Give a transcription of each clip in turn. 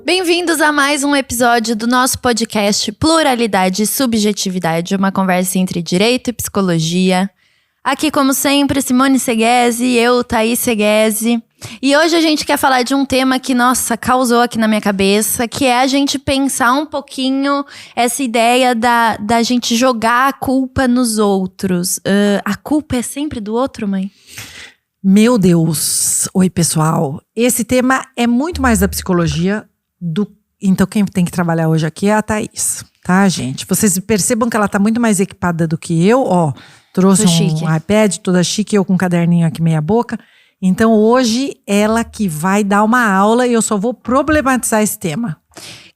Bem-vindos a mais um episódio do nosso podcast Pluralidade e Subjetividade, uma conversa entre direito e psicologia. Aqui, como sempre, Simone Seghese, eu, Thaís Seghese. E hoje a gente quer falar de um tema que, nossa, causou aqui na minha cabeça, que é a gente pensar um pouquinho essa ideia da gente jogar a culpa nos outros. A culpa é sempre do outro, mãe? Meu Deus! Oi, pessoal. Esse tema é muito mais da psicologia Então quem tem que trabalhar hoje aqui é a Thaís, tá, gente? Vocês percebam que ela tá muito mais equipada do que eu, ó. Trouxe um iPad, toda chique, eu com um caderninho aqui meia boca. Então hoje ela que vai dar uma aula e eu só vou problematizar esse tema.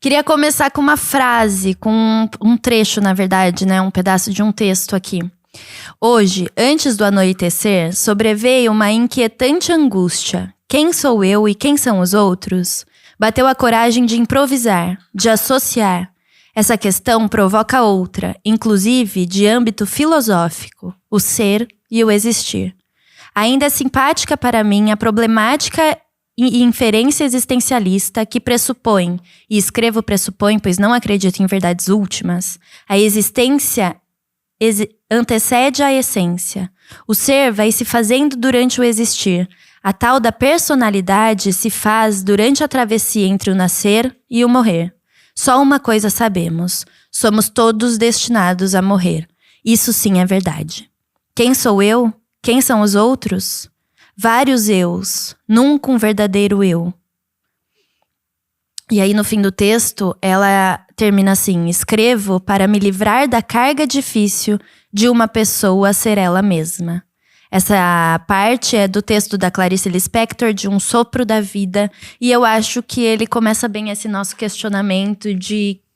Queria começar com uma frase, com um trecho, na verdade, né? Um pedaço de um texto aqui. Hoje, antes do anoitecer, sobreveio uma inquietante angústia. Quem sou eu e quem são os outros? Bateu a coragem de improvisar, de associar. Essa questão provoca outra, inclusive de âmbito filosófico, o ser e o existir. Ainda é simpática para mim a problemática e inferência existencialista que pressupõe, e escrevo pressupõe, pois não acredito em verdades últimas, a existência antecede a essência. O ser vai se fazendo durante o existir. A tal da personalidade se faz durante a travessia entre o nascer e o morrer. Só uma coisa sabemos: somos todos destinados a morrer. Isso sim é verdade. Quem sou eu? Quem são os outros? Vários eus, nunca um verdadeiro eu. E aí no fim do texto, ela termina assim: escrevo para me livrar da carga difícil de uma pessoa ser ela mesma. Essa parte é do texto da Clarice Lispector, de Um Sopro da Vida. E eu acho que ele começa bem esse nosso questionamento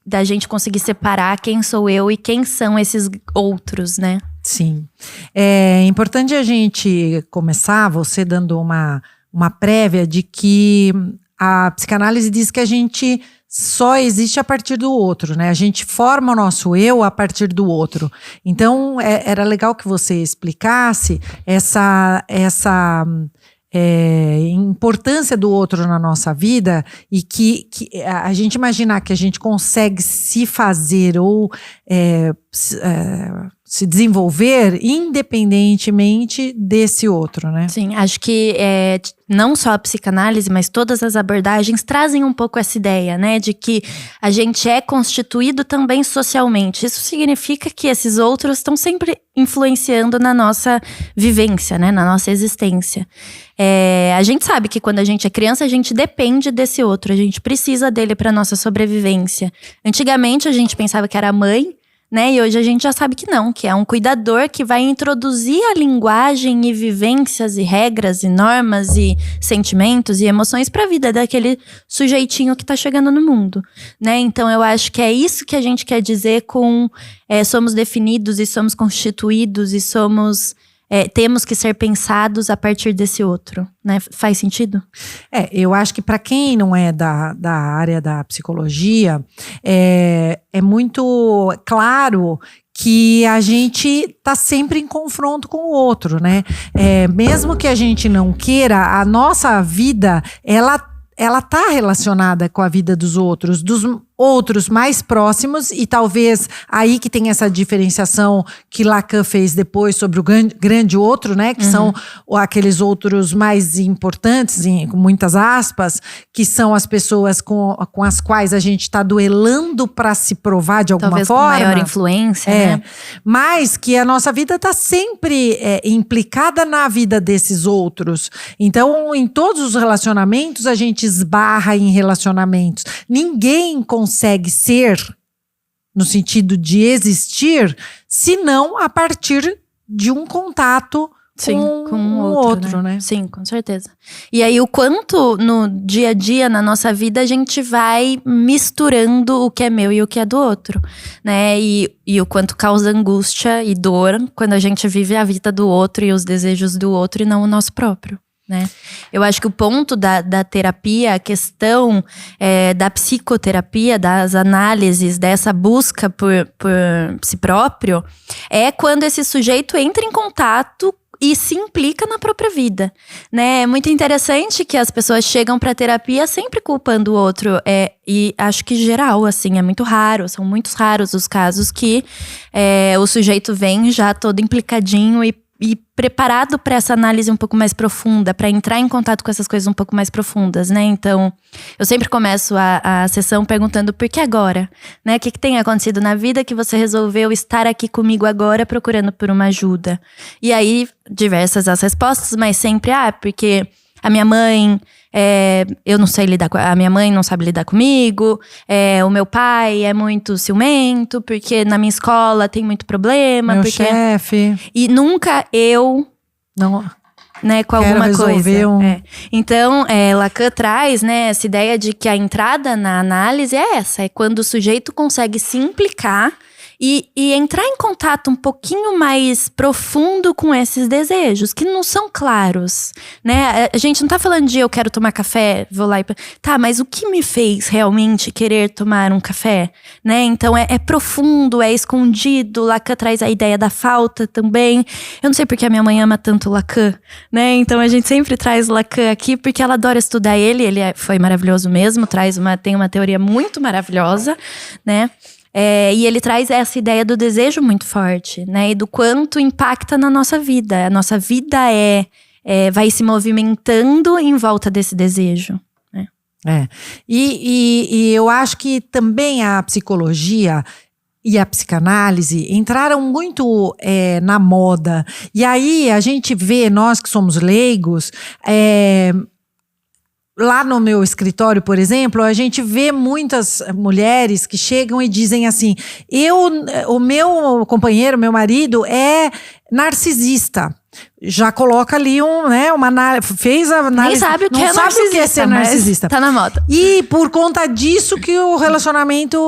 da gente conseguir separar quem sou eu e quem são esses outros, né? Sim. É importante a gente começar, você dando uma prévia de que a psicanálise diz que a gente só existe a partir do outro, né? A gente forma o nosso eu a partir do outro. Então, era legal que você explicasse essa importância do outro na nossa vida e que a gente imaginar que a gente consegue se fazer ou se desenvolver independentemente desse outro, né? Sim, acho que não só a psicanálise, mas todas as abordagens trazem um pouco essa ideia, né? De que a gente é constituído também socialmente. Isso significa que esses outros estão sempre influenciando na nossa vivência, né? Na nossa existência. A gente sabe que quando a gente é criança, a gente depende desse outro. A gente precisa dele para nossa sobrevivência. Antigamente, a gente pensava que era a mãe, né? E hoje a gente já sabe que não, que é um cuidador que vai introduzir a linguagem e vivências e regras e normas e sentimentos e emoções para a vida daquele sujeitinho que tá chegando no mundo, né? Então eu acho que é isso que a gente quer dizer com somos definidos e somos constituídos e temos que ser pensados a partir desse outro, né? Faz sentido? Eu acho que para quem não é da área da psicologia, é muito claro que a gente tá sempre em confronto com o outro, né? Mesmo que a gente não queira, a nossa vida, ela tá relacionada com a vida dos outros mais próximos, e talvez aí que tem essa diferenciação que Lacan fez depois sobre o grande outro, né? Que são aqueles outros mais importantes, com muitas aspas, que são as pessoas com as quais a gente está duelando para se provar de alguma talvez forma. Com maior influência, né? Mas que a nossa vida está sempre implicada na vida desses outros. Então, em todos os relacionamentos, a gente esbarra em relacionamentos. Ninguém consegue ser, no sentido de existir, senão a partir de um contato com um outro, né? Sim, com certeza. E aí o quanto no dia a dia, na nossa vida, a gente vai misturando o que é meu e o que é do outro, né? E o quanto causa angústia e dor quando a gente vive a vida do outro e os desejos do outro e não o nosso próprio, né? Eu acho que o ponto da terapia, a questão da psicoterapia, das análises, dessa busca por si próprio, é quando esse sujeito entra em contato e se implica na própria vida, né? É muito interessante que as pessoas chegam pra terapia sempre culpando o outro. E acho que geral, assim, é muito raro. São muito raros os casos que o sujeito vem já todo implicadinho e preparado para essa análise um pouco mais profunda, para entrar em contato com essas coisas um pouco mais profundas, né? Então, eu sempre começo a sessão perguntando por que agora, né? O que tem acontecido na vida que você resolveu estar aqui comigo agora procurando por uma ajuda? E aí, diversas as respostas, mas sempre, porque a minha mãe, eu não sei lidar com… A minha mãe não sabe lidar comigo. O meu pai é muito ciumento, porque na minha escola tem muito problema. Meu chefe. E nunca eu… Não… né, com alguma coisa. Então, Lacan traz, né, essa ideia de que a entrada na análise é essa. É quando o sujeito consegue se implicar e entrar em contato um pouquinho mais profundo com esses desejos, que não são claros, né? A gente não tá falando de eu quero tomar café, vou lá e… Tá, mas o que me fez realmente querer tomar um café, né? Então é profundo, é escondido. Lacan traz a ideia da falta também. Eu não sei porque a minha mãe ama tanto Lacan, né? Então a gente sempre traz Lacan aqui, porque ela adora estudar ele. Ele foi maravilhoso mesmo, tem uma teoria muito maravilhosa, né? E ele traz essa ideia do desejo muito forte, né? E do quanto impacta na nossa vida. A nossa vida vai se movimentando em volta desse desejo, né? E eu acho que também a psicologia e a psicanálise entraram muito na moda. E aí a gente vê, nós que somos leigos… Lá no meu escritório, por exemplo, a gente vê muitas mulheres que chegam e dizem assim: o meu companheiro, meu marido é narcisista. Já coloca ali fez a análise. Nem sabe o que não sabe o que é ser narcisista. Tá na moda. E por conta disso que o relacionamento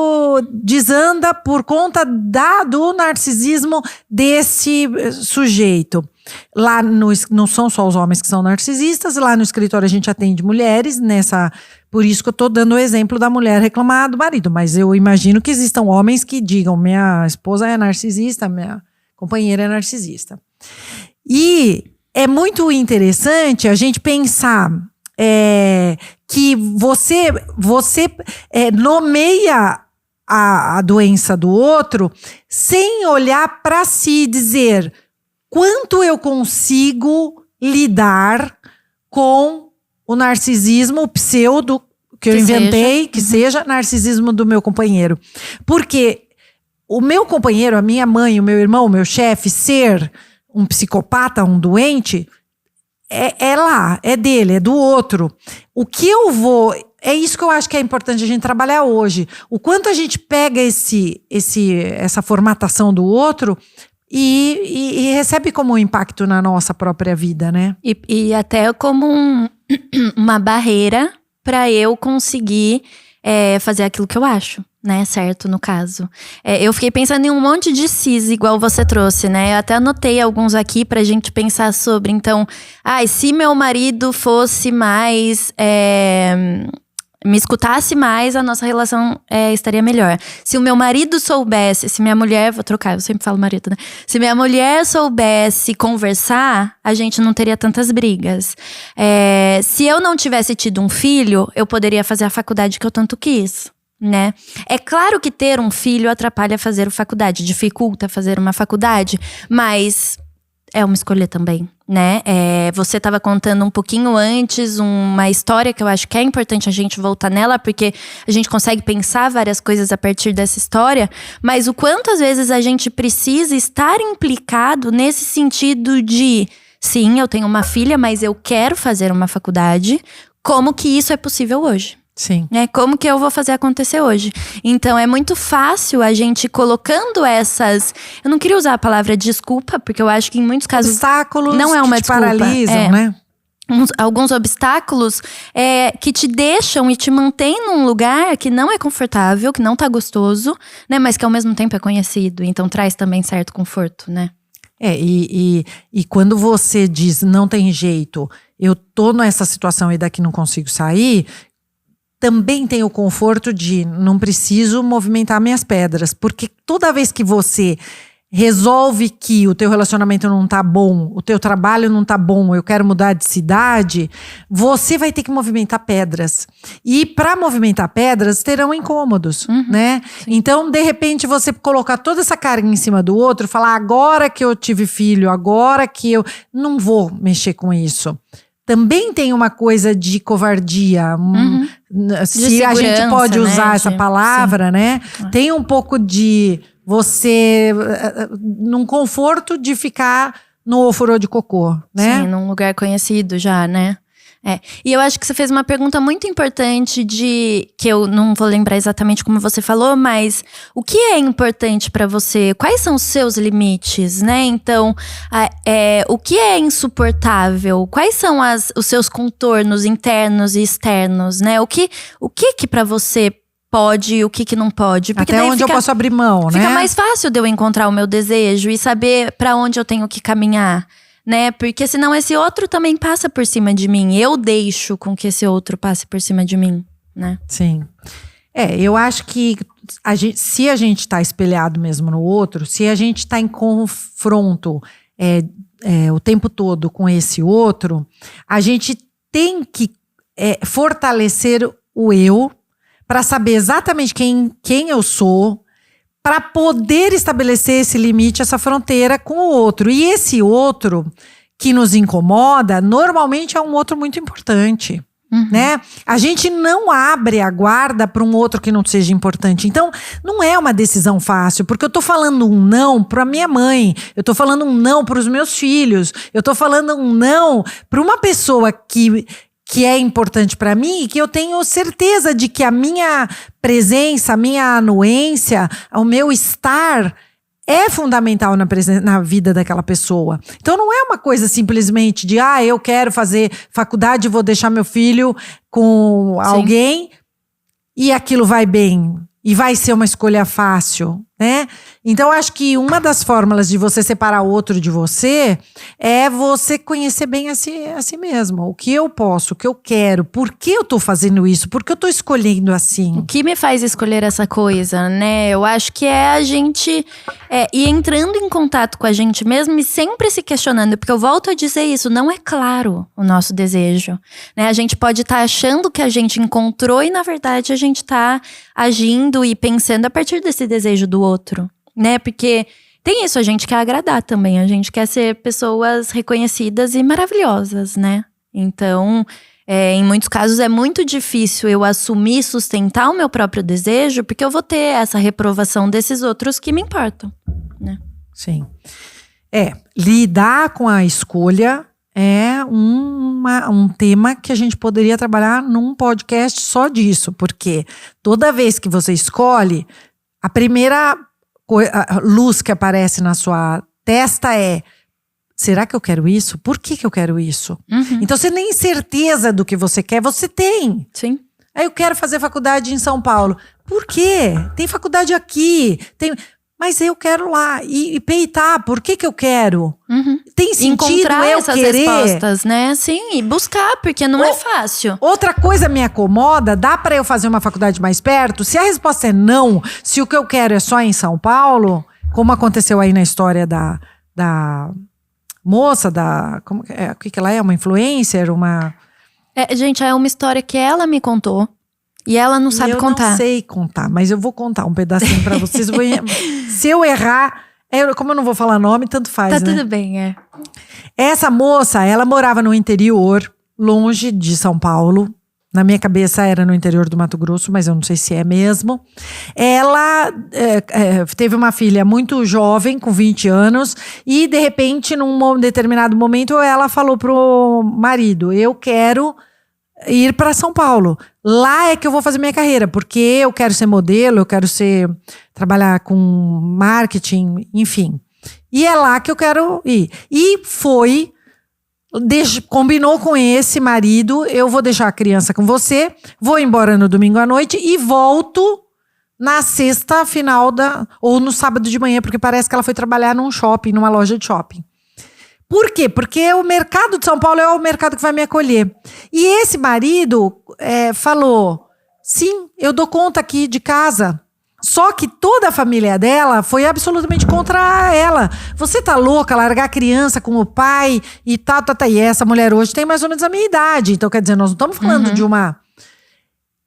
desanda, por conta do narcisismo desse sujeito. Lá não são só os homens que são narcisistas, lá no escritório a gente atende mulheres por isso que eu tô dando o exemplo da mulher reclamar do marido, mas eu imagino que existam homens que digam: minha esposa é narcisista, minha companheira é narcisista. E é muito interessante a gente pensar que você nomeia a doença do outro sem olhar para si e dizer: quanto eu consigo lidar com o narcisismo, o pseudo que eu inventei, que seja narcisismo do meu companheiro. Porque o meu companheiro, a minha mãe, o meu irmão, o meu chefe, ser um psicopata, um doente, é dele, é do outro. O que eu vou… É isso que eu acho que é importante a gente trabalhar hoje. O quanto a gente pega essa formatação do outro e recebe como um impacto na nossa própria vida, né? E até como uma barreira para eu conseguir fazer aquilo que eu acho, né? Certo, no caso. Eu fiquei pensando em um monte de cis, igual você trouxe, né? Eu até anotei alguns aqui pra gente pensar sobre. Então, se meu marido fosse mais… me escutasse mais, a nossa relação estaria melhor. Se o meu marido soubesse, se minha mulher… Vou trocar, eu sempre falo marido, né? Se minha mulher soubesse conversar, a gente não teria tantas brigas. Se eu não tivesse tido um filho, eu poderia fazer a faculdade que eu tanto quis, né? É claro que ter um filho atrapalha fazer a faculdade, dificulta fazer uma faculdade, mas… é uma escolha também, né? Você estava contando um pouquinho antes uma história que eu acho que é importante a gente voltar nela, porque a gente consegue pensar várias coisas a partir dessa história, mas o quanto às vezes a gente precisa estar implicado nesse sentido de… sim, eu tenho uma filha, mas eu quero fazer uma faculdade. Como que isso é possível hoje? Sim. Como que eu vou fazer acontecer hoje? Então é muito fácil a gente colocando essas… eu não queria usar a palavra desculpa, porque eu acho que em muitos casos obstáculos não é uma que te desculpa, paralisam, né? Alguns obstáculos que te deixam e te mantêm num lugar que não é confortável, que não tá gostoso, né? Mas que ao mesmo tempo é conhecido, então traz também certo conforto, né? E quando você diz não tem jeito eu tô nessa situação e daqui não consigo sair, também tem o conforto de não preciso movimentar minhas pedras. Porque toda vez que você resolve que o teu relacionamento não tá bom, o teu trabalho não tá bom, eu quero mudar de cidade, você vai ter que movimentar pedras. E para movimentar pedras, terão incômodos, né? Sim. Então, de repente, você colocar toda essa carga em cima do outro, falar agora que eu tive filho, agora que eu não vou mexer com isso. Também tem uma coisa de covardia, se a gente pode usar, né, essa palavra, né? Tem um pouco de você, num conforto de ficar no ofurô de cocô, né? Sim, num lugar conhecido já, né? E eu acho que você fez uma pergunta muito importante que eu não vou lembrar exatamente como você falou, mas o que é importante pra você? Quais são os seus limites, né? Então, o que é insuportável? Quais são os seus contornos internos e externos, né? O que pra você pode e o que não pode? Porque até onde eu posso abrir mão, né? Fica mais fácil de eu encontrar o meu desejo e saber pra onde eu tenho que caminhar. Né? Porque senão esse outro também passa por cima de mim. Eu deixo com que esse outro passe por cima de mim, né? Sim. Eu acho que se a gente tá espelhado mesmo no outro, se a gente tá em confronto o tempo todo com esse outro, a gente tem que fortalecer o eu para saber exatamente quem eu sou, para poder estabelecer esse limite, essa fronteira com o outro. E esse outro que nos incomoda, normalmente é um outro muito importante, né? A gente não abre a guarda para um outro que não seja importante. Então, não é uma decisão fácil, porque eu tô falando um não para minha mãe, eu tô falando um não para os meus filhos, eu tô falando um não para uma pessoa que é importante para mim e que eu tenho certeza de que a minha presença, a minha anuência, o meu estar é fundamental na vida daquela pessoa. Então não é uma coisa simplesmente de eu quero fazer faculdade e vou deixar meu filho com alguém e aquilo vai bem. E vai ser uma escolha fácil, né? Então, acho que uma das fórmulas de você separar o outro de você é você conhecer bem a si mesmo. O que eu posso, o que eu quero, por que eu tô fazendo isso, por que eu tô escolhendo assim. O que me faz escolher essa coisa, né? Eu acho que é a gente ir entrando em contato com a gente mesmo e sempre se questionando. Porque eu volto a dizer isso, não é claro o nosso desejo, né? A gente pode estar achando que a gente encontrou e na verdade a gente tá agindo e pensando a partir desse desejo do outro, né? Porque tem isso, a gente quer agradar também, a gente quer ser pessoas reconhecidas e maravilhosas, né? Então, em muitos casos é muito difícil eu assumir e sustentar o meu próprio desejo, porque eu vou ter essa reprovação desses outros que me importam, né? Sim. Lidar com a escolha é um tema que a gente poderia trabalhar num podcast só disso, porque toda vez que você escolhe, a primeira luz que aparece na sua testa é: será que eu quero isso? Por que eu quero isso? Então você nem certeza do que você quer, você tem. Sim. Aí eu quero fazer faculdade em São Paulo. Por quê? Tem faculdade aqui, mas eu quero lá e peitar, por que eu quero? Tem sentido encontrar eu essas querer? Respostas, né? Sim, e buscar, porque não é fácil. Outra coisa me acomoda, dá pra eu fazer uma faculdade mais perto? Se a resposta é não, se o que eu quero é só em São Paulo, como aconteceu aí na história da moça, o que ela é? Uma influencer? Gente, é uma história que ela me contou. E ela não sabe contar. Eu não sei contar, mas eu vou contar um pedacinho pra vocês. Se eu errar, como eu não vou falar nome, tanto faz, né? Tá tudo bem, Essa moça, ela morava no interior, longe de São Paulo. Na minha cabeça era no interior do Mato Grosso, mas eu não sei se é mesmo. Ela teve uma filha muito jovem, com 20 anos. E, de repente, num determinado momento, ela falou pro marido: eu quero ir para São Paulo. Lá é que eu vou fazer minha carreira, porque eu quero ser modelo, eu quero trabalhar com marketing, enfim. E é lá que eu quero ir. E combinou com esse marido: eu vou deixar a criança com você, vou embora no domingo à noite e volto na sexta final ou no sábado de manhã, porque parece que ela foi trabalhar num shopping, numa loja de shopping. Por quê? Porque o mercado de São Paulo é o mercado que vai me acolher. E esse marido falou, sim, eu dou conta aqui de casa. Só que toda a família dela foi absolutamente contra ela. Você tá louca, largar a criança com o pai e tal. E essa mulher hoje tem mais ou menos a minha idade. Então, quer dizer, nós não estamos falando de uma...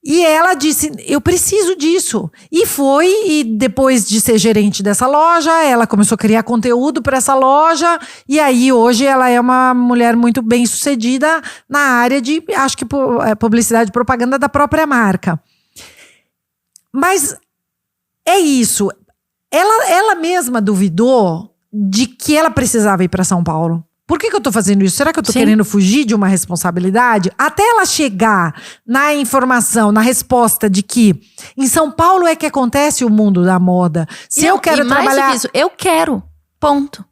E ela disse, eu preciso disso. E depois de ser gerente dessa loja, ela começou a criar conteúdo para essa loja. E aí, hoje, ela é uma mulher muito bem sucedida na área de, acho que, publicidade e propaganda da própria marca. Mas é isso. Ela mesma duvidou de que ela precisava ir para São Paulo. Por que eu tô fazendo isso? Será que eu tô querendo fugir de uma responsabilidade? Até ela chegar na informação, na resposta de que em São Paulo é que acontece o mundo da moda. Se eu quero trabalhar... Mais do que isso, eu quero. Ponto.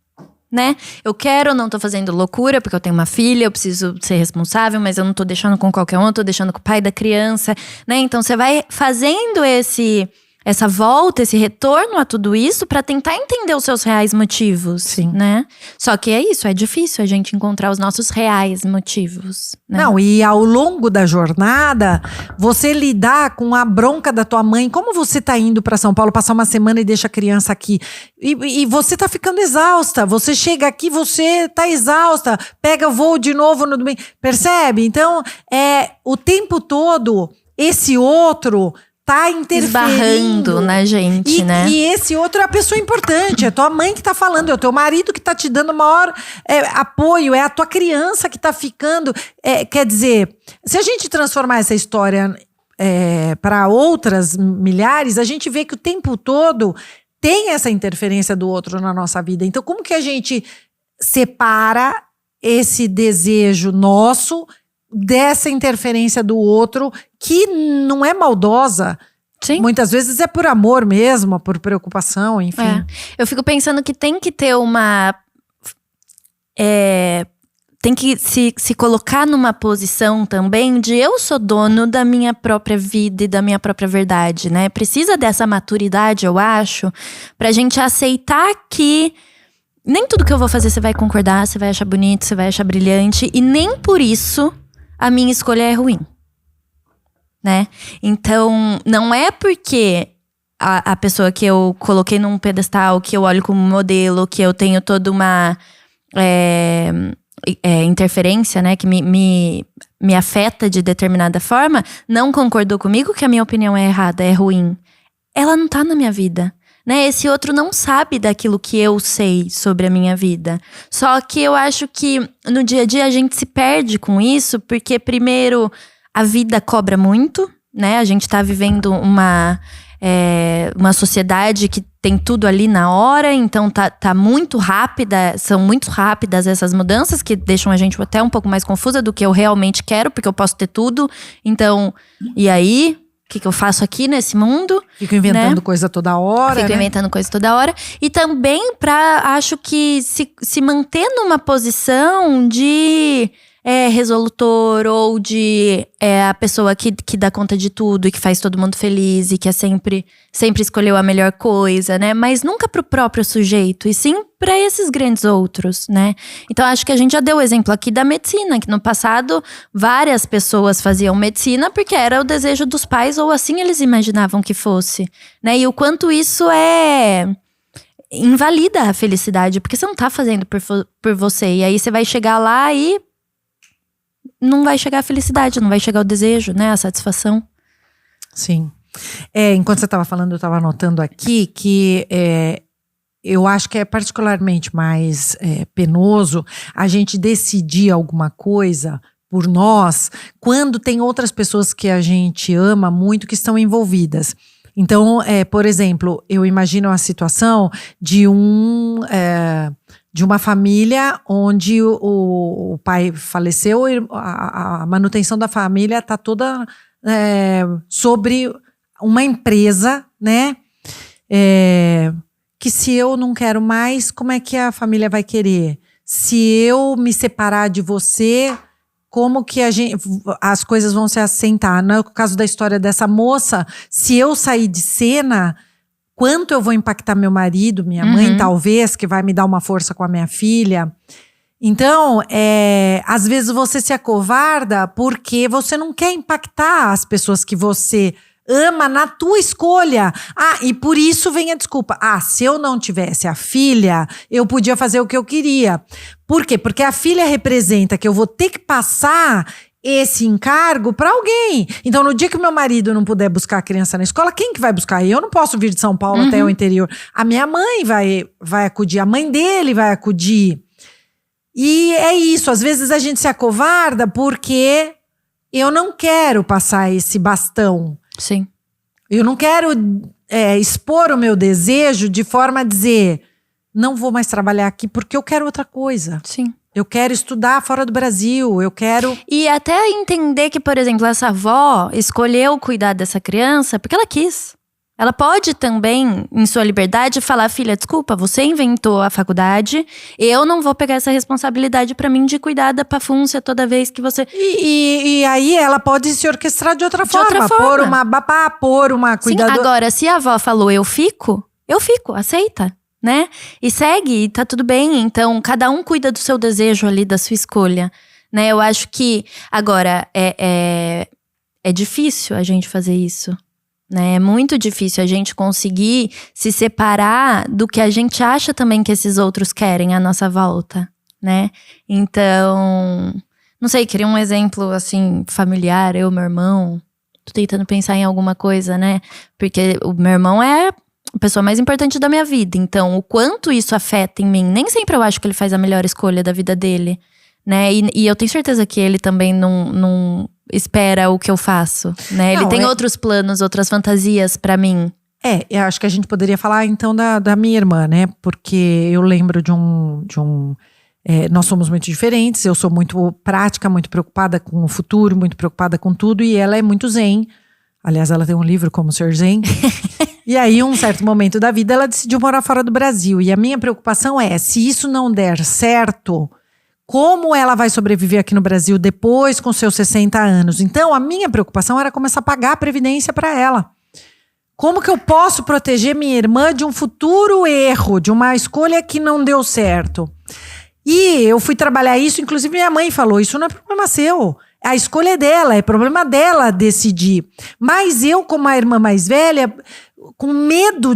Né? Eu quero, não tô fazendo loucura, porque eu tenho uma filha, eu preciso ser responsável, mas eu não tô deixando com qualquer um, eu tô deixando com o pai da criança, né? Então você vai fazendo essa volta, esse retorno a tudo isso pra tentar entender os seus reais motivos, Sim. Né? Só que é isso, é difícil a gente encontrar os nossos reais motivos, né? Não, e ao longo da jornada, você lidar com a bronca da tua mãe, como você tá indo pra São Paulo passar uma semana e deixa a criança aqui, e você tá ficando exausta, você chega aqui, você tá exausta, pega voo de novo no domingo, percebe? Então, o tempo todo, esse outro... tá interferindo. Esbarrando na gente, né? E esse outro é a pessoa importante, é tua mãe que tá falando, é o teu marido que tá te dando maior apoio, é a tua criança que tá ficando. Quer dizer, se a gente transformar essa história para outras milhares, a gente vê que o tempo todo tem essa interferência do outro na nossa vida. Então, como que a gente separa esse desejo nosso dessa interferência do outro, que não é maldosa? Sim. Muitas vezes é por amor mesmo, por preocupação, enfim. Eu fico pensando que tem que ter tem que se colocar numa posição também de eu sou dono da minha própria vida e da minha própria verdade, né? Precisa dessa maturidade, eu acho, pra gente aceitar que nem tudo que eu vou fazer você vai concordar, você vai achar bonito, você vai achar brilhante, e nem por isso a minha escolha é ruim, né? Então, não é porque a pessoa que eu coloquei num pedestal, que eu olho como modelo, que eu tenho toda uma interferência, né? Que me afeta de determinada forma, não concordou comigo que a minha opinião é errada, é ruim. Ela não tá na minha vida. Né? Esse outro não sabe daquilo que eu sei sobre a minha vida. Só que eu acho que no dia a dia a gente se perde com isso, porque primeiro a vida cobra muito, né? A gente tá vivendo uma sociedade que tem tudo ali na hora, então tá muito rápida, são muito rápidas essas mudanças que deixam a gente até um pouco mais confusa do que eu realmente quero, porque eu posso ter tudo. Então, e aí? O que eu faço aqui nesse mundo? Fico inventando coisa toda hora. Fico inventando coisa toda hora. E também acho que se manter numa posição de resolutor ou de a pessoa que dá conta de tudo e que faz todo mundo feliz e que sempre escolheu a melhor coisa, né? Mas nunca pro próprio sujeito, e sim para esses grandes outros, né? Então acho que a gente já deu o exemplo aqui da medicina, que no passado várias pessoas faziam medicina porque era o desejo dos pais ou assim eles imaginavam que fosse, né? E o quanto isso invalida a felicidade, porque você não tá fazendo por você, e aí você vai chegar lá e não vai chegar a felicidade, não vai chegar o desejo, né? A satisfação. Sim. Enquanto você estava falando, eu estava anotando aqui que eu acho que é particularmente mais penoso a gente decidir alguma coisa por nós quando tem outras pessoas que a gente ama muito que estão envolvidas. Então, por exemplo, eu imagino a situação de uma família onde o pai faleceu e a manutenção da família está toda sobre uma empresa, né? Que se eu não quero mais, como é que a família vai querer? Se eu me separar de você, como que as coisas vão se assentar? No caso da história dessa moça, se eu sair de cena, quanto eu vou impactar meu marido, minha mãe, talvez, que vai me dar uma força com a minha filha. Então, às vezes você se acovarda porque você não quer impactar as pessoas que você ama na tua escolha. E por isso vem a desculpa. Se eu não tivesse a filha, eu podia fazer o que eu queria. Por quê? Porque a filha representa que eu vou ter que passar esse encargo para alguém. Então, no dia que meu marido não puder buscar a criança na escola, quem que vai buscar? Eu não posso vir de São Paulo até o interior. A minha mãe vai acudir, a mãe dele vai acudir. E é isso, às vezes a gente se acovarda porque eu não quero passar esse bastão. Sim. Eu não quero expor o meu desejo de forma a dizer, não vou mais trabalhar aqui porque eu quero outra coisa. Sim. Eu quero estudar fora do Brasil, eu quero... E até entender que, por exemplo, essa avó escolheu cuidar dessa criança porque ela quis. Ela pode também, em sua liberdade, falar, filha, desculpa, você inventou a faculdade, eu não vou pegar essa responsabilidade pra mim de cuidar da Pafúncia toda vez que você… E aí ela pode se orquestrar de outra forma. Pôr uma babá, pôr uma cuidadora… Sim, agora, se a avó falou, eu fico, aceita, né? E segue, e tá tudo bem. Então, cada um cuida do seu desejo ali, da sua escolha, né? Eu acho que, agora, é difícil a gente fazer isso. Né? É muito difícil a gente conseguir se separar do que a gente acha também que esses outros querem à nossa volta, né? Então, não sei, queria um exemplo assim, familiar, eu, meu irmão. Tô tentando pensar em alguma coisa, né? Porque o meu irmão é a pessoa mais importante da minha vida. Então, o quanto isso afeta em mim, nem sempre eu acho que ele faz a melhor escolha da vida dele, né? E eu tenho certeza que ele também não espera o que eu faço, né? Ele tem outros planos, outras fantasias pra mim. Eu acho que a gente poderia falar então da minha irmã, né? Porque eu lembro nós somos muito diferentes, eu sou muito prática, muito preocupada com o futuro, muito preocupada com tudo, e ela é muito zen. Aliás, ela tem um livro como Ser Zen. E aí, um certo momento da vida, ela decidiu morar fora do Brasil. E a minha preocupação se isso não der certo, como ela vai sobreviver aqui no Brasil depois com seus 60 anos? Então, a minha preocupação era começar a pagar a previdência para ela. Como que eu posso proteger minha irmã de um futuro erro, de uma escolha que não deu certo? E eu fui trabalhar isso, inclusive minha mãe falou, isso não é problema seu. A escolha é dela, é problema dela decidir. Mas eu, como a irmã mais velha, com medo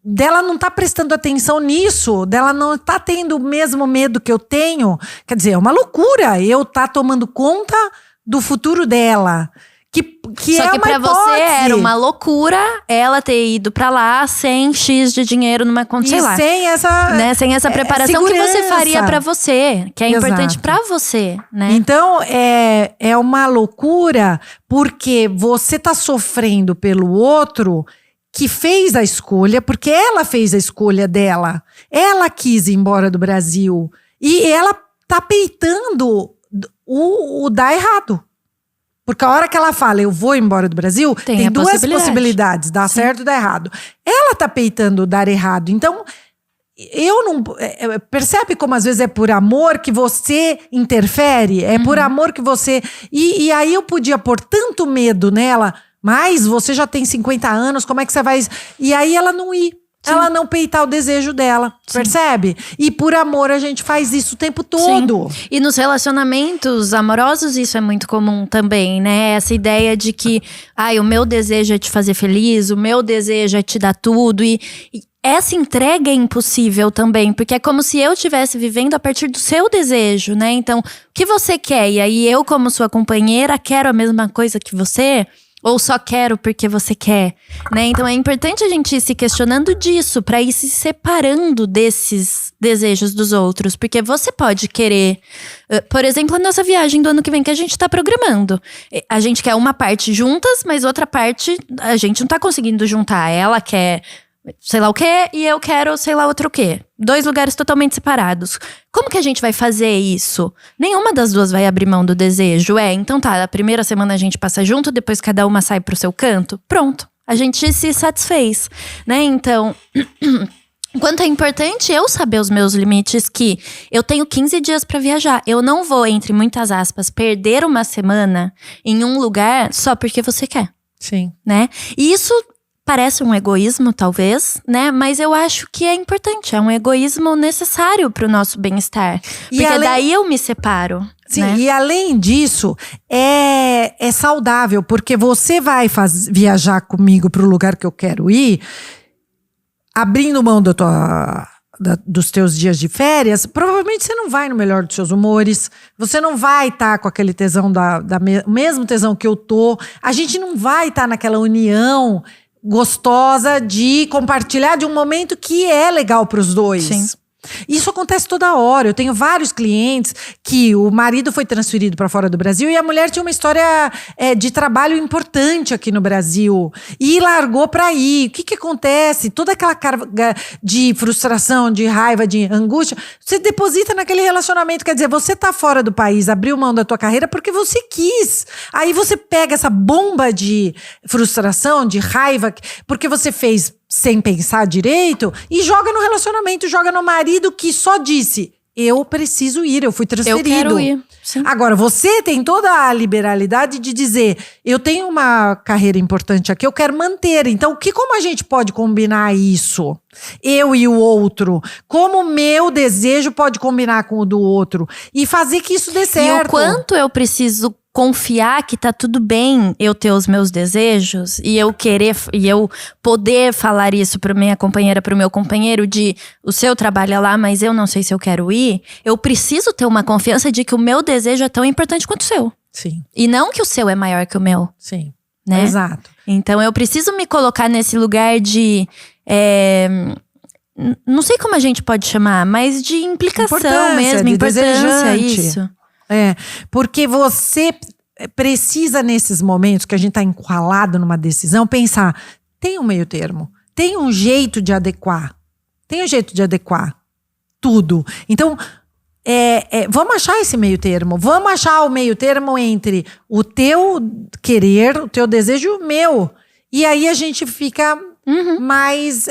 dela não tá prestando atenção nisso, dela não tá tendo o mesmo medo que eu tenho. Quer dizer, é uma loucura eu tá tomando conta do futuro dela. Só que pra você era uma loucura ela ter ido pra lá sem X de dinheiro numa conta, sei lá. Sem essa preparação que você faria pra você, que é importante pra você, né? Então, é uma loucura porque você tá sofrendo pelo outro que fez a escolha, porque ela fez a escolha dela. Ela quis ir embora do Brasil. E ela tá peitando o dar errado. Porque a hora que ela fala, eu vou embora do Brasil, tem duas possibilidades, dar certo e dar errado. Ela tá peitando dar errado. Então, eu não… percebe como às vezes é por amor que você interfere? É por amor que você… E aí eu podia pôr tanto medo nela… Mas você já tem 50 anos, como é que você vai… E aí ela não ir. Sim. Ela não peitar o desejo dela, percebe? E por amor a gente faz isso o tempo todo. Sim. E nos relacionamentos amorosos isso é muito comum também, né? Essa ideia de que… o meu desejo é te fazer feliz, o meu desejo é te dar tudo. E essa entrega é impossível também, porque é como se eu estivesse vivendo a partir do seu desejo, né? Então, o que você quer? E aí eu, como sua companheira, quero a mesma coisa que você… Ou só quero porque você quer, né? Então é importante a gente ir se questionando disso, pra ir se separando desses desejos dos outros. Porque você pode querer… por exemplo, a nossa viagem do ano que vem que a gente tá programando. A gente quer uma parte juntas, mas outra parte a gente não tá conseguindo juntar. Ela quer… sei lá o quê, e eu quero sei lá outro o quê. 2 lugares totalmente separados. Como que a gente vai fazer isso? Nenhuma das duas vai abrir mão do desejo. Então tá, a primeira semana a gente passa junto, depois cada uma sai pro seu canto. Pronto, a gente se satisfez, né? Então… quanto é importante eu saber os meus limites, que eu tenho 15 dias pra viajar. Eu não vou, entre muitas aspas, perder uma semana em um lugar só porque você quer. Sim. Né? E isso… Parece um egoísmo, talvez, né? Mas eu acho que é importante. É um egoísmo necessário pro nosso bem-estar. Porque daí eu me separo. Sim, né? E além disso, é saudável. Porque você vai viajar comigo pro lugar que eu quero ir, abrindo mão dos teus dias de férias, provavelmente você não vai no melhor dos seus humores, você não vai estar com aquele tesão, mesmo tesão que eu tô, a gente não vai estar naquela união gostosa de compartilhar de um momento que é legal para os dois. Sim. Isso acontece toda hora. Eu tenho vários clientes que o marido foi transferido para fora do Brasil e a mulher tinha uma história de trabalho importante aqui no Brasil e largou para ir. O que acontece? Toda aquela carga de frustração, de raiva, de angústia, você deposita naquele relacionamento. Quer dizer, você tá fora do país, abriu mão da tua carreira porque você quis. Aí você pega essa bomba de frustração, de raiva, porque você fez sem pensar direito e joga no relacionamento, joga no marido que só disse: eu preciso ir, eu fui transferido. Eu quero ir, sim. Agora, você tem toda a liberalidade de dizer: eu tenho uma carreira importante aqui, eu quero manter. Então, como a gente pode combinar isso? Eu e o outro. Como o meu desejo pode combinar com o do outro? E fazer que isso dê certo. E o quanto eu preciso confiar que tá tudo bem eu ter os meus desejos e eu querer e eu poder falar isso pra minha companheira, pro meu companheiro, de o seu trabalha lá, mas eu não sei se eu quero ir. Eu preciso ter uma confiança de que o meu desejo é tão importante quanto o seu. Sim. E não que o seu é maior que o meu. Sim. Né? Exato. Então eu preciso me colocar nesse lugar de não sei como a gente pode chamar, mas de implicação mesmo, de importância, desejante. isso. Porque você precisa, nesses momentos que a gente tá encurralado numa decisão, pensar: tem um meio termo, tem um jeito de adequar, tudo. Então, vamos achar esse meio termo, vamos achar o meio termo entre o teu querer, o teu desejo e o meu. E aí a gente fica mais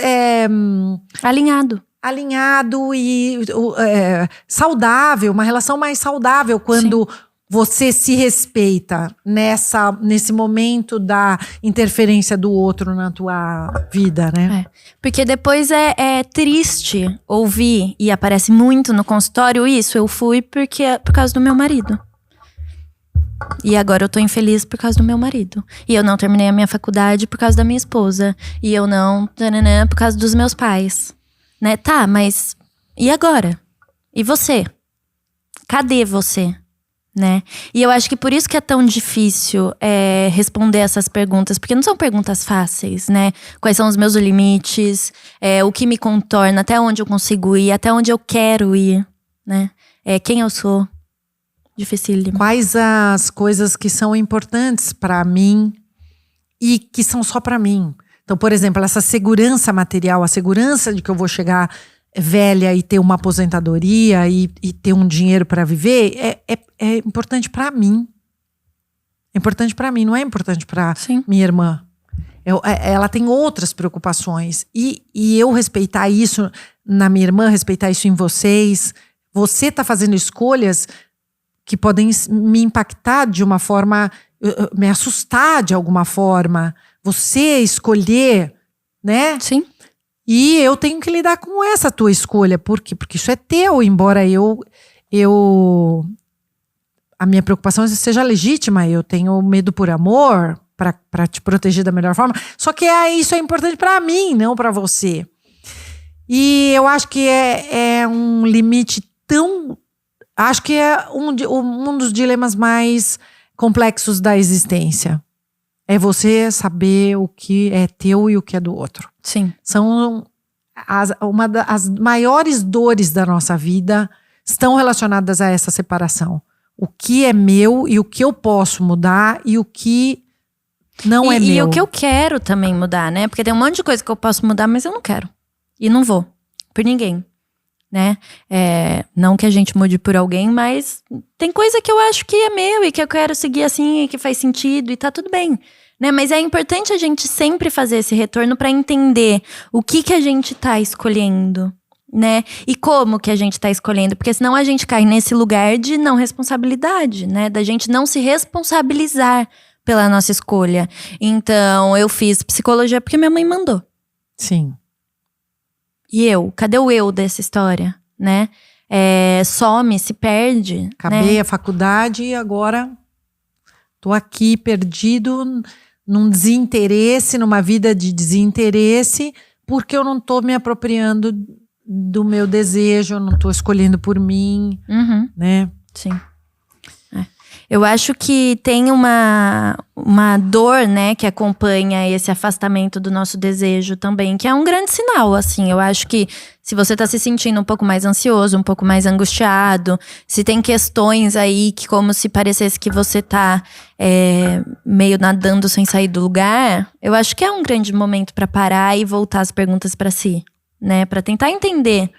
alinhado e saudável, uma relação mais saudável quando você se respeita nesse momento da interferência do outro na tua vida, né? Porque depois é triste ouvir, e aparece muito no consultório isso, eu fui por causa do meu marido. E agora eu tô infeliz por causa do meu marido. E eu não terminei a minha faculdade por causa da minha esposa. E eu não, por causa dos meus pais. Né? Tá, mas e agora? E você? Cadê você? Né? E eu acho que por isso que é tão difícil responder essas perguntas, porque não são perguntas fáceis, né? Quais são os meus limites, o que me contorna, até onde eu consigo ir, até onde eu quero ir, né? Quem eu sou. Dificílimo. Quais as coisas que são importantes para mim e que são só para mim? Então, por exemplo, essa segurança material, a segurança de que eu vou chegar velha e ter uma aposentadoria e ter um dinheiro para viver, é importante para mim. É importante para mim, não é importante para minha irmã. Ela tem outras preocupações. E eu respeitar isso na minha irmã, respeitar isso em vocês. Você tá fazendo escolhas que podem me impactar de uma forma, me assustar de alguma forma. Você escolher, né? Sim. E eu tenho que lidar com essa tua escolha. Por quê? Porque isso é teu, embora a minha preocupação seja legítima. Eu tenho medo por amor, para te proteger da melhor forma. Só que isso é importante para mim, não para você. E eu acho que é um limite tão... Acho que é um dos dilemas mais complexos da existência. É você saber o que é teu e o que é do outro. Sim. São uma das maiores dores da nossa vida estão relacionadas a essa separação. O que é meu e o que eu posso mudar e o que não é meu. E o que eu quero também mudar, né? Porque tem um monte de coisa que eu posso mudar, mas eu não quero. E não vou. Por ninguém. Né? Não que a gente mude por alguém, mas tem coisa que eu acho que é meu e que eu quero seguir assim e que faz sentido e tá tudo bem, né? Mas é importante a gente sempre fazer esse retorno para entender o que a gente tá escolhendo, né? E como que a gente tá escolhendo, porque senão a gente cai nesse lugar de não responsabilidade, né? Da gente não se responsabilizar pela nossa escolha. Então, eu fiz psicologia porque minha mãe mandou. Sim. E eu? Cadê o eu dessa história, né? Some, se perde. Acabei né? a faculdade e agora tô aqui perdido num desinteresse, numa vida de desinteresse, porque eu não tô me apropriando do meu desejo, eu não tô escolhendo por mim, Uhum. né? Sim. Eu acho que tem uma dor, né, que acompanha esse afastamento do nosso desejo também, que é um grande sinal, assim. Eu acho que se você tá se sentindo um pouco mais ansioso, um pouco mais angustiado, se tem questões aí que como se parecesse que você tá meio nadando sem sair do lugar, eu acho que é um grande momento pra parar e voltar as perguntas pra si, né? Pra tentar entender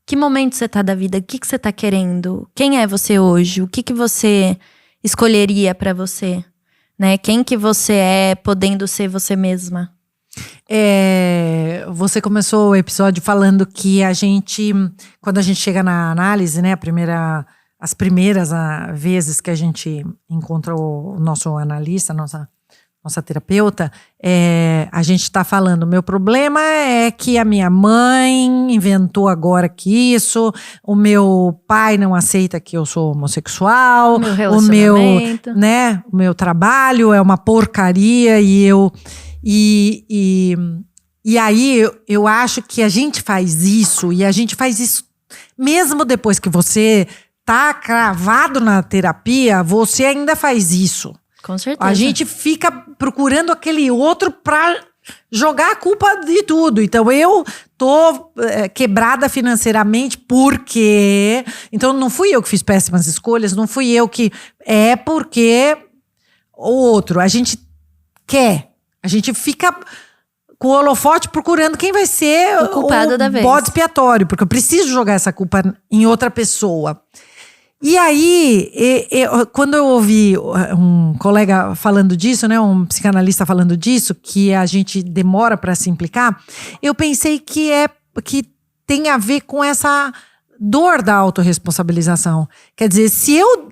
que momento você tá da vida, o que você tá querendo, quem é você hoje, o que você escolheria pra você, né? Quem que você é podendo ser você mesma. Você começou o episódio falando que quando a gente chega na análise, né, as primeiras vezes que a gente encontra o nosso analista, nossa terapeuta, a gente está falando, meu problema é que a minha mãe inventou agora que o meu pai não aceita que eu sou homossexual, O meu relacionamento. o meu trabalho é uma porcaria e aí eu acho que a gente faz isso mesmo depois que você tá cravado na terapia, você ainda faz isso. Com certeza. A gente fica procurando aquele outro pra jogar a culpa de tudo. Então, eu tô quebrada financeiramente porque... Então, não fui eu que fiz péssimas escolhas, não fui eu que... É porque o outro. A gente fica com o holofote procurando quem vai ser o culpado da vez. Bode expiatório, porque eu preciso jogar essa culpa em outra pessoa. E aí, quando eu ouvi um colega falando disso, né, um psicanalista falando disso, que a gente demora para se implicar, eu pensei que tem a ver com essa dor da autorresponsabilização. Quer dizer, se eu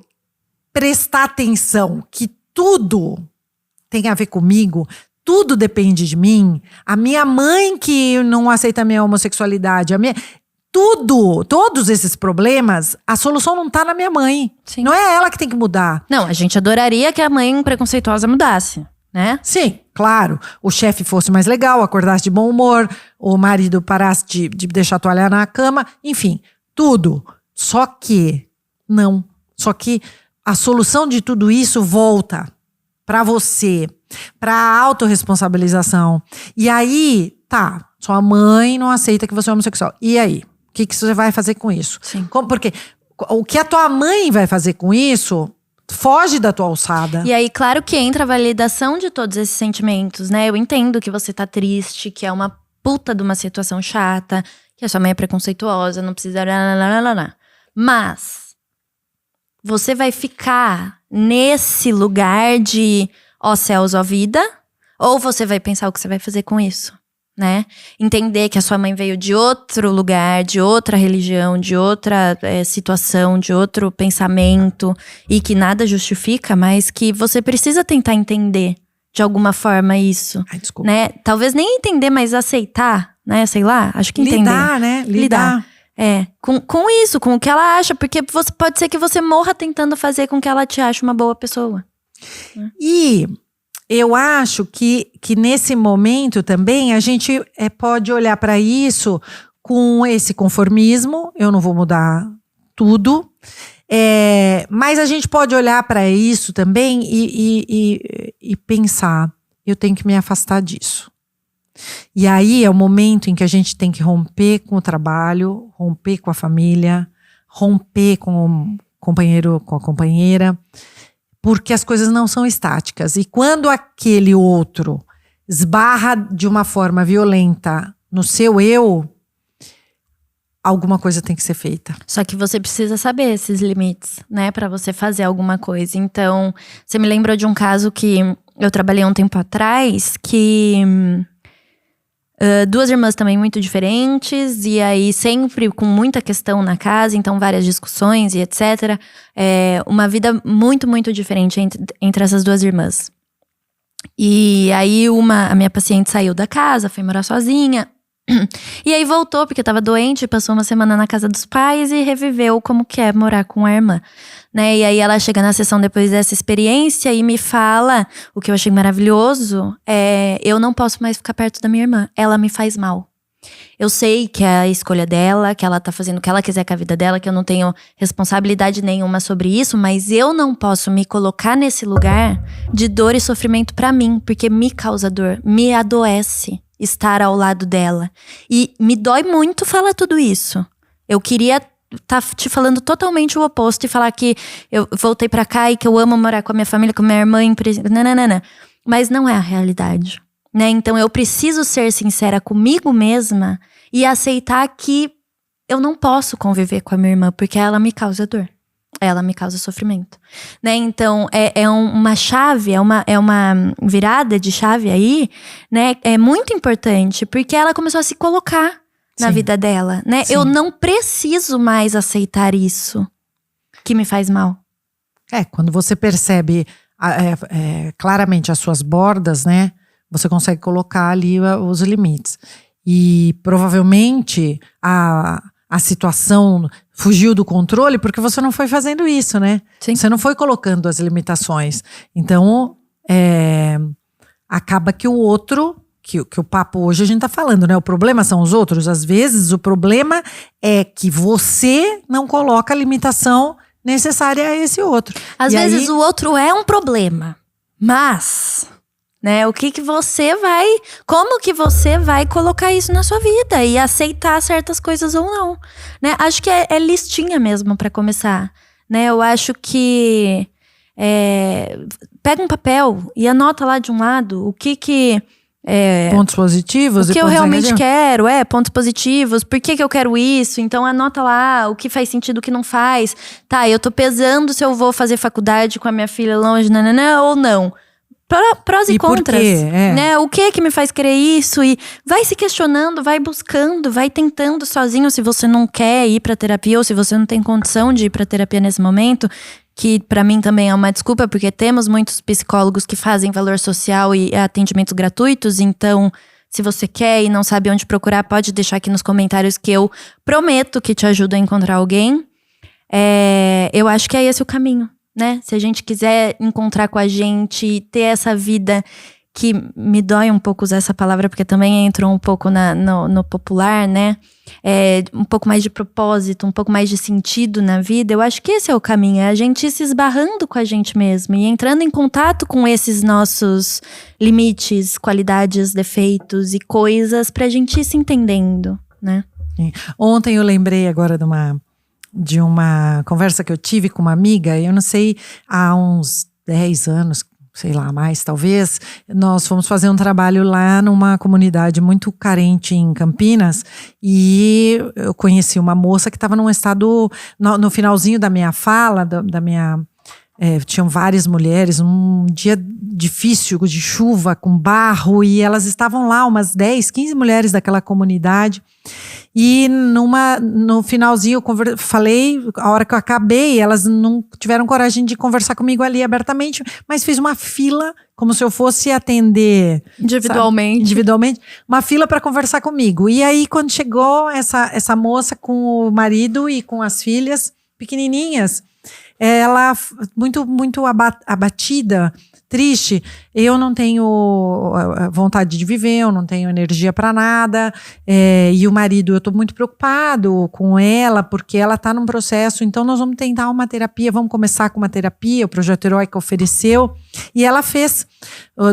prestar atenção que tudo tem a ver comigo, tudo depende de mim, a minha mãe que não aceita a minha homossexualidade, todos esses problemas, a solução não tá na minha mãe. Sim. Não é ela que tem que mudar. Não, a gente adoraria que a mãe preconceituosa mudasse, né? Sim, claro. O chefe fosse mais legal, acordasse de bom humor, o marido parasse de deixar a toalha na cama, enfim, tudo. Só que a solução de tudo isso volta pra você, pra autorresponsabilização. E aí, sua mãe não aceita que você é homossexual. E aí? O que você vai fazer com isso? Sim. Porque o que a tua mãe vai fazer com isso foge da tua alçada. E aí, claro que entra a validação de todos esses sentimentos, né? Eu entendo que você tá triste, que é uma puta de uma situação chata, que a sua mãe é preconceituosa, não precisa... Mas você vai ficar nesse lugar de ó céus, ó vida, ou você vai pensar o que você vai fazer com isso? Né? Entender que a sua mãe veio de outro lugar, de outra religião, de outra situação, de outro pensamento, e que nada justifica, mas que você precisa tentar entender de alguma forma isso. Ai, desculpa. Né? Talvez nem entender, mas aceitar, né? Sei lá, acho que entender. Lidar, né? Lidar. Com isso, com o que ela acha, porque pode ser que você morra tentando fazer com que ela te ache uma boa pessoa. E eu acho que nesse momento também a gente pode olhar para isso com esse conformismo. Eu não vou mudar tudo. Mas a gente pode olhar para isso também e pensar, eu tenho que me afastar disso. E aí é o momento em que a gente tem que romper com o trabalho, romper com a família, romper com o companheiro, com a companheira, porque as coisas não são estáticas. E quando aquele outro esbarra de uma forma violenta no seu eu, alguma coisa tem que ser feita. Só que você precisa saber esses limites, né? Pra você fazer alguma coisa. Então, você me lembrou de um caso que eu trabalhei um tempo atrás, que... duas irmãs também muito diferentes, e aí sempre com muita questão na casa, então várias discussões e etc. Uma vida muito, muito diferente entre essas duas irmãs. E aí a minha paciente saiu da casa, foi morar sozinha. E aí voltou, porque tava doente, passou uma semana na casa dos pais e reviveu como que é morar com a irmã, né? E aí ela chega na sessão depois dessa experiência e me fala, o que eu achei maravilhoso, eu não posso mais ficar perto da minha irmã, ela me faz mal. Eu sei que é a escolha dela, que ela tá fazendo o que ela quiser com a vida dela, que eu não tenho responsabilidade nenhuma sobre isso, mas eu não posso me colocar nesse lugar de dor e sofrimento pra mim, porque me causa dor, me adoece estar ao lado dela. E me dói muito falar tudo isso. Eu queria tá te falando totalmente o oposto e falar que eu voltei pra cá e que eu amo morar com a minha família, com a minha irmã, nananana. Mas não é a realidade, né? Então eu preciso ser sincera comigo mesma e aceitar que eu não posso conviver com a minha irmã porque ela me causa dor, ela me causa sofrimento, né? Então uma chave, é uma virada de chave aí, né? É muito importante porque ela começou a se colocar na vida dela, né? Sim. Eu não preciso mais aceitar isso que me faz mal. Quando você percebe claramente as suas bordas, né? Você consegue colocar ali os limites. E provavelmente a situação fugiu do controle porque você não foi fazendo isso, né? Sim. Você não foi colocando as limitações. Então, acaba que o outro, que o papo hoje a gente tá falando, né? O problema são os outros. Às vezes o problema é que você não coloca a limitação necessária a esse outro. Às vezes o outro é um problema, mas, né, como que você vai colocar isso na sua vida e aceitar certas coisas ou não, né? Acho que é listinha mesmo pra começar, né? Eu acho que pega um papel e anota lá de um lado o que pontos positivos o que eu realmente quero, pontos positivos, por que eu quero isso, então anota lá o que faz sentido, o que não faz. Tá, eu tô pesando se eu vou fazer faculdade com a minha filha longe, nananã, ou não. Prós e contras, por quê? né? O que me faz querer isso? E vai se questionando, vai buscando, vai tentando sozinho se você não quer ir pra terapia ou se você não tem condição de ir pra terapia nesse momento. Que pra mim também é uma desculpa, porque temos muitos psicólogos que fazem valor social e atendimentos gratuitos. Então, se você quer e não sabe onde procurar, pode deixar aqui nos comentários que eu prometo que te ajudo a encontrar alguém. Eu acho que é esse o caminho, né? Se a gente quiser encontrar com a gente, ter essa vida que me dói um pouco usar essa palavra, porque também entrou um pouco no popular, né? Um pouco mais de propósito, um pouco mais de sentido na vida. Eu acho que esse é o caminho, é a gente ir se esbarrando com a gente mesmo e entrando em contato com esses nossos limites, qualidades, defeitos e coisas pra gente ir se entendendo, né? Ontem eu lembrei agora de uma conversa que eu tive com uma amiga, eu não sei, há uns 10 anos, sei lá, mais talvez, nós fomos fazer um trabalho lá numa comunidade muito carente em Campinas e eu conheci uma moça que estava num estado, no finalzinho da minha fala, tinham várias mulheres, um dia difícil de chuva, com barro, e elas estavam lá, umas 10, 15 mulheres daquela comunidade. E no finalzinho eu falei, a hora que eu acabei, elas não tiveram coragem de conversar comigo ali abertamente, mas fiz uma fila, como se eu fosse atender individualmente, uma fila para conversar comigo. E aí, quando chegou essa moça com o marido e com as filhas pequenininhas, ela muito, muito abatida, triste, eu não tenho vontade de viver, eu não tenho energia para nada, e o marido, eu tô muito preocupado com ela, porque ela tá num processo, então nós vamos tentar uma terapia, vamos começar com uma terapia, o Projeto Heróica ofereceu, e ela fez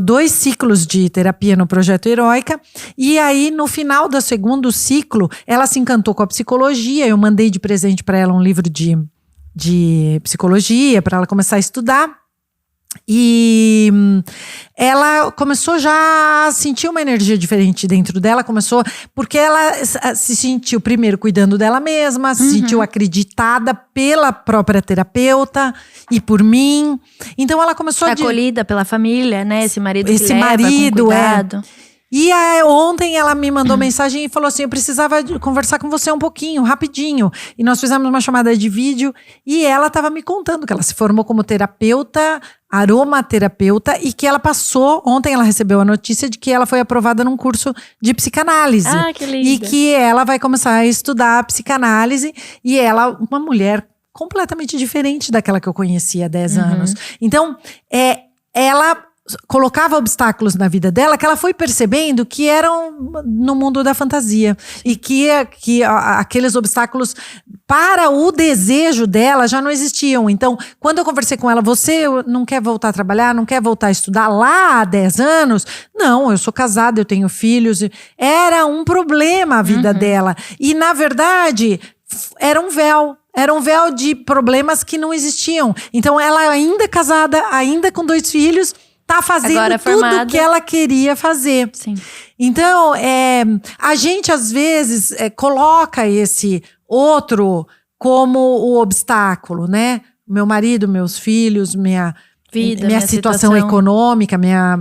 2 ciclos de terapia no Projeto Heróica, e aí no final do segundo ciclo, ela se encantou com a psicologia, eu mandei de presente para ela um livro de psicologia, para ela começar a estudar. E ela começou já a sentir uma energia diferente dentro dela, porque ela se sentiu primeiro cuidando dela mesma, se sentiu acreditada pela própria terapeuta e por mim. Então ela começou acolhida pela família, né? Esse marido que leva com cuidado. E aí, ontem ela me mandou mensagem e falou assim, eu precisava conversar com você um pouquinho, rapidinho. E nós fizemos uma chamada de vídeo e ela estava me contando que ela se formou como terapeuta, aromaterapeuta, e que ela passou, ontem ela recebeu a notícia de que ela foi aprovada num curso de psicanálise. Ah, que linda. E que ela vai começar a estudar psicanálise, e ela, uma mulher completamente diferente daquela que eu conhecia há 10 anos. Então, ela colocava obstáculos na vida dela que ela foi percebendo que eram no mundo da fantasia. E que aqueles obstáculos para o desejo dela já não existiam. Então, quando eu conversei com ela, você não quer voltar a trabalhar, não quer voltar a estudar lá há 10 anos? Não, eu sou casada, eu tenho filhos. Era um problema a vida dela. E, na verdade, era um véu. Era um véu de problemas que não existiam. Então, ela ainda casada, ainda com 2 filhos, tá fazendo agora tudo formada. que ela queria fazer. Sim. Então, a gente às vezes coloca esse outro como o obstáculo, né? Meu marido, meus filhos, minha Vida, minha situação econômica, minha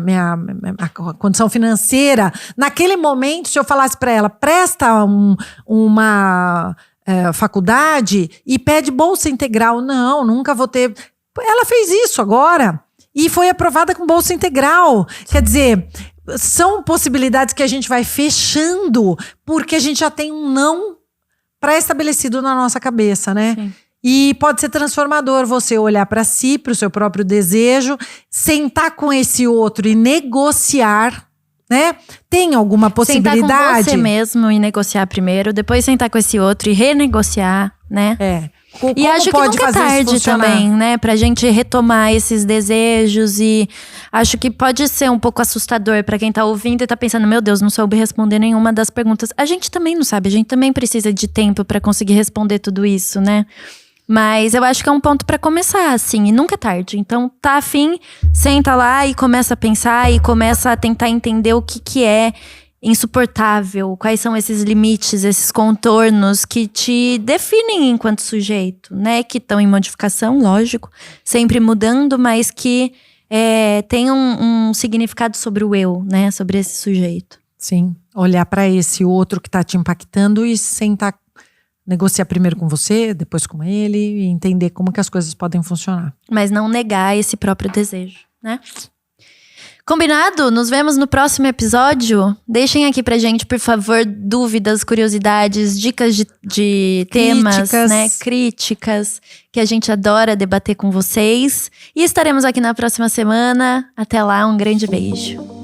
condição financeira. Naquele momento, se eu falasse para ela, presta uma faculdade e pede bolsa integral. Não, nunca vou ter. Ela fez isso agora. E foi aprovada com bolsa integral. Quer dizer, são possibilidades que a gente vai fechando porque a gente já tem um não pré-estabelecido na nossa cabeça, né? Sim. E pode ser transformador você olhar para si, para o seu próprio desejo, sentar com esse outro e negociar, né? Tem alguma possibilidade? Sentar com você mesmo e negociar primeiro, depois sentar com esse outro e renegociar, né? Como e acho que pode nunca é fazer isso tarde funcionar? também, né? Pra gente retomar esses desejos. E acho que pode ser um pouco assustador pra quem tá ouvindo e tá pensando, meu Deus, não soube responder nenhuma das perguntas. A gente também não sabe, a gente também precisa de tempo pra conseguir responder tudo isso, né? Mas eu acho que é um ponto pra começar, assim, e nunca é tarde. Então, tá afim, senta lá e começa a pensar e começa a tentar entender o que é insuportável, quais são esses limites, esses contornos que te definem enquanto sujeito, né? Que estão em modificação, lógico, sempre mudando, mas que tem um significado sobre o eu, né? Sobre esse sujeito. Sim, olhar para esse outro que tá te impactando e sentar, negociar primeiro com você, depois com ele e entender como que as coisas podem funcionar. Mas não negar esse próprio desejo, né? Combinado? Nos vemos no próximo episódio. Deixem aqui pra gente, por favor, dúvidas, curiosidades, dicas de temas, né? Críticas, que a gente adora debater com vocês. E estaremos aqui na próxima semana. Até lá, um grande beijo.